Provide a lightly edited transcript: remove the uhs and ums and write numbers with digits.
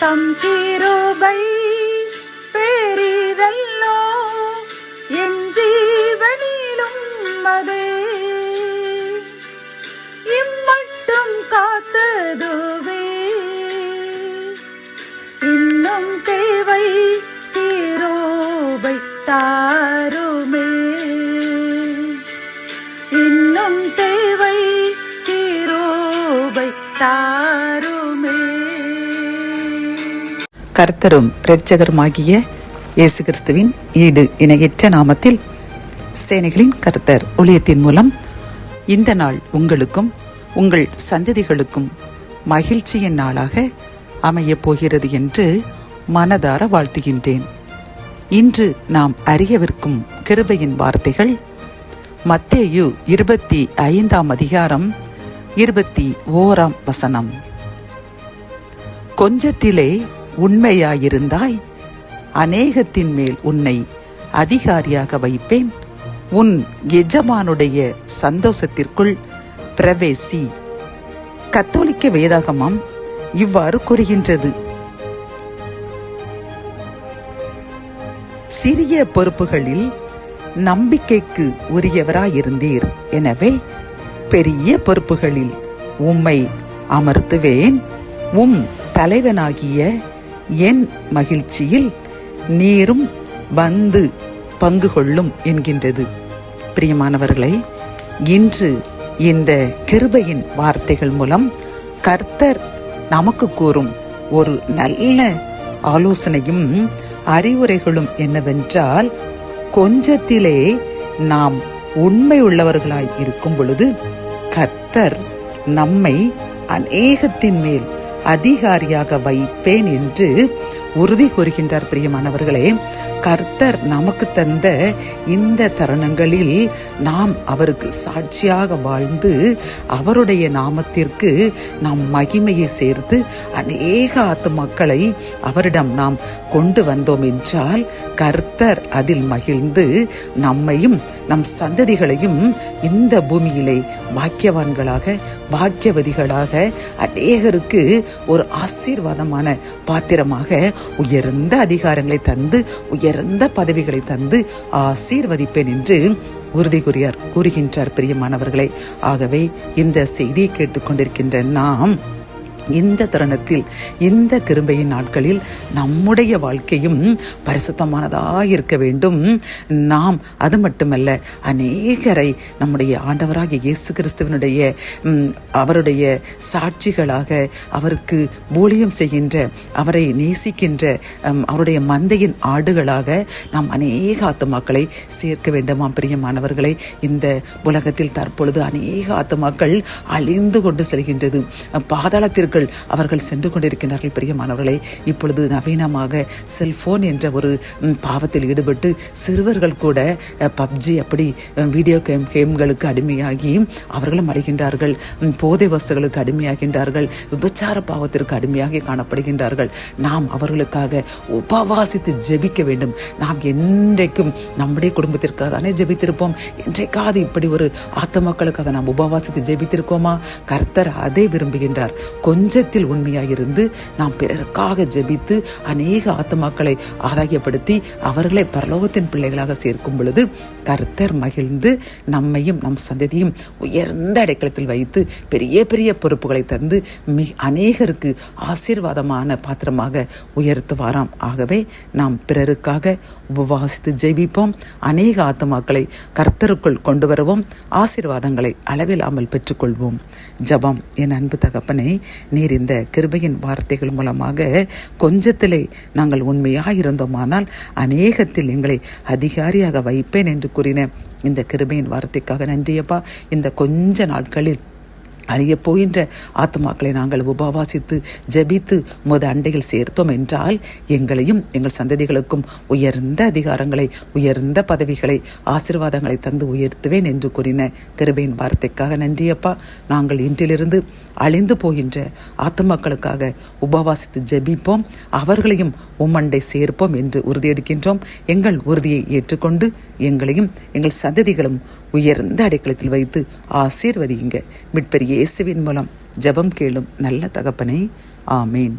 தம் கிருபை பெரிதல்லோ என் ஜீவனிலும் அதே இம்மட்டும் காத்ததுவே இன்னும் தேவை கிருபை தாருமே இன்னும் தேவை கிருபை தாருமே. கர்த்தரும் இரட்சகருமாகிய இயேசு கிறிஸ்துவின் ஈடு இணையற்ற நாமத்தில் சேனைகளின் கர்த்தர் ஊழியத்தின் மூலம் இந்த நாள் உங்களுக்கும் உங்கள் சந்ததிகளுக்கும் மகிழ்ச்சியின் நாளாக அமையப் போகிறது என்று மனதார வாழ்த்துகின்றேன். இன்று நாம் அறியவிருக்கும் கிருபையின் வார்த்தைகள் மத்தேயு 25 அதிகாரம் 21 வசனம். கொஞ்சத்திலே உண்மையாயிருந்தாய், அநேகத்தின் மேல் உன்னை அதிகாரியாக வைப்பேன், உன் எஜமானுடைய சந்தோஷத்திற்குள் பிரவேசி. கத்தோலிக்க வேதாகமம் இவ்வாறு கூறுகின்றது. சிறிய பொறுப்புகளில் நம்பிக்கைக்கு உரியவராயிருந்தீர், எனவே பெரிய பொறுப்புகளில் உம்மை அமர்த்துவேன், உம் தலைவனாகிய என் மகிழ்ச்சியில் நீரும் வந்து பங்கு கொள்ளும் என்கின்றது. பிரியமானவர்களே, இன்று இந்த கிருபையின் வார்த்தைகள் மூலம் கர்த்தர் நமக்கு கூறும் ஒரு நல்ல ஆலோசனையும் அறிவுரைகளும் என்னவென்றால், கொஞ்சத்திலே நாம் உண்மை உள்ளவர்களாய் இருக்கும் பொழுது கர்த்தர் நம்மை அநேகத்தின் மேல் அதிகாரியாக வைப்பேன் என்று உறுதி கூறுகின்றார். பிரியமானவர்களே, கர்த்தர் நமக்கு தந்த இந்த தருணங்களில் நாம் அவருக்கு சாட்சியாக வாழ்ந்து அவருடைய நாமத்திற்கு நாம் மகிமையை சேர்த்து அநேக ஆத்துமாக்களை அவரிடம் நாம் கொண்டு வந்தோம் என்றால் கர்த்தர் அதில் மகிழ்ந்து நம்மையும் நம் சந்ததிகளையும் இந்த பூமியிலே பாக்கியவான்களாக பாக்கியவதிகளாக அநேகருக்கு ஒரு ஆசீர்வாதமான பாத்திரமாக உயர்ந்த அதிகாரங்களை தந்து உயர்ந்த பதவிகளை தந்து ஆசீர்வதிப்பேன் என்று உறுதி கூறுகின்றார். பிரியமானவர்களே, ஆகவே இந்த செய்தியை கேட்டுக்கொண்டிருக்கின்ற நாம் இந்த தருணத்தில் இந்த கிருபையின் நாட்களில் நம்முடைய வாழ்க்கையும் பரிசுத்தமானதாக இருக்க வேண்டும். நாம் அது மட்டுமல்ல, அநேகரை நம்முடைய ஆண்டவராகிய இயேசு கிறிஸ்துவனுடைய அவருடைய சாட்சிகளாக அவருக்கு ஊழியம் செய்கின்ற அவரை நேசிக்கின்ற அவருடைய மந்தையின் ஆடுகளாக நாம் அநேக ஆத்துமாக்களை சேர்க்க வேண்டுமாம். பிரியமானவர்களை, இந்த உலகத்தில் தற்பொழுது அநேக ஆத்துமாக்கள் அழிந்து கொண்டு செல்கின்றது. பாதாளத்திற்கு அவர்கள் சென்று கொண்டிருக்கிறார்கள். பிரியமானவர்களே, இப்பொழுது நவீனமாக செல்போன் என்ற ஒரு பாவத்தில் ஈடுபட்டு சிறுவர்கள் கூட பப்ஜி அப்படி வீடியோ கேம்களுக்கு அடிமையாகி அவர்களும் அடைகின்றார்கள். போதை வஸ்துகளுக்கு அடிமையாகின்றார்கள். விபச்சார பாவத்திற்கு அடிமையாகி காணப்படுகின்றார்கள். நாம் அவர்களுக்காக உபவாசித்து ஜெபிக்க வேண்டும். நாம் என்றைக்கும் நம்முடைய குடும்பத்திற்காக தானே ஜெபித்திருப்போம். என்றைக்காவது இப்படி ஒரு ஆத்துமாக்களுக்காக நாம் உபவாசித்து ஜெபித்திருக்கோமா? கர்த்தர் அதை விரும்புகின்றார். கொஞ்சத்தில் உண்மையாயிருந்து நாம் பிறருக்காக ஜெபித்து அநேக ஆத்துமாக்களை ஆதாயப்படுத்தி அவர்களை பரலோகத்தின் பிள்ளைகளாக சேர்க்கும் பொழுது கர்த்தர் மகிழ்ந்து நம்மையும் நம் சந்ததியும் உயர்ந்த அடைக்கலத்தில் வைத்து பெரிய பெரிய பொறுப்புகளை தந்து அநேகருக்கு ஆசீர்வாதமான பாத்திரமாக உயர்த்துவாராம். ஆகவே நாம் பிறருக்காக உபவாசித்து ஜெபிப்போம். அநேக ஆத்துமாக்களை கர்த்தருக்குள் கொண்டு வருவோம். ஆசீர்வாதங்களை அளவில்லாமல் பெற்றுக்கொள்வோம். ஜெபம். என் அன்பு தகப்பனே, நீர் இந்த கிருபையின் வார்த்தைகள் மூலமாக கொஞ்சத்திலே நாங்கள் உண்மையாக இருந்தோமானால் அநேகத்தில் எங்களை அதிகாரியாக வைப்பேன் என்று கூறின இந்த கிருபையின் வார்த்தைக்காக நன்றியப்பா. இந்த கொஞ்ச நாட்களில் அழிய போகின்ற ஆத்துமாக்களை நாங்கள் உபவாசித்து ஜெபித்து உமது அண்டையில் சேர்த்தோம் என்றால் எங்களையும் எங்கள் சந்ததிகளுக்கும் உயர்ந்த அதிகாரங்களை உயர்ந்த பதவிகளை ஆசீர்வாதங்களை தந்து உயர்த்துவேன் என்று கூறின கிருபையின் வார்த்தைக்காக நன்றியப்பா. நாங்கள் இன்றிலிருந்து அழிந்து போகின்ற ஆத்துமாக்களுக்காக உபவாசித்து ஜெபிப்போம், அவர்களையும் உம்மண்டை சேர்ப்போம் என்று உறுதியெடுக்கின்றோம். எங்கள் உறுதியை ஏற்றுக்கொண்டு எங்களையும் எங்கள் சந்ததிகளும் உயர்ந்த அடைக்கலத்தில் வைத்து ஆசீர்வதியுங்க. மீட்பர் இயேசுவின் மூலம் ஜெபம் கேளும் நல்ல தகப்பனே, ஆமேன்.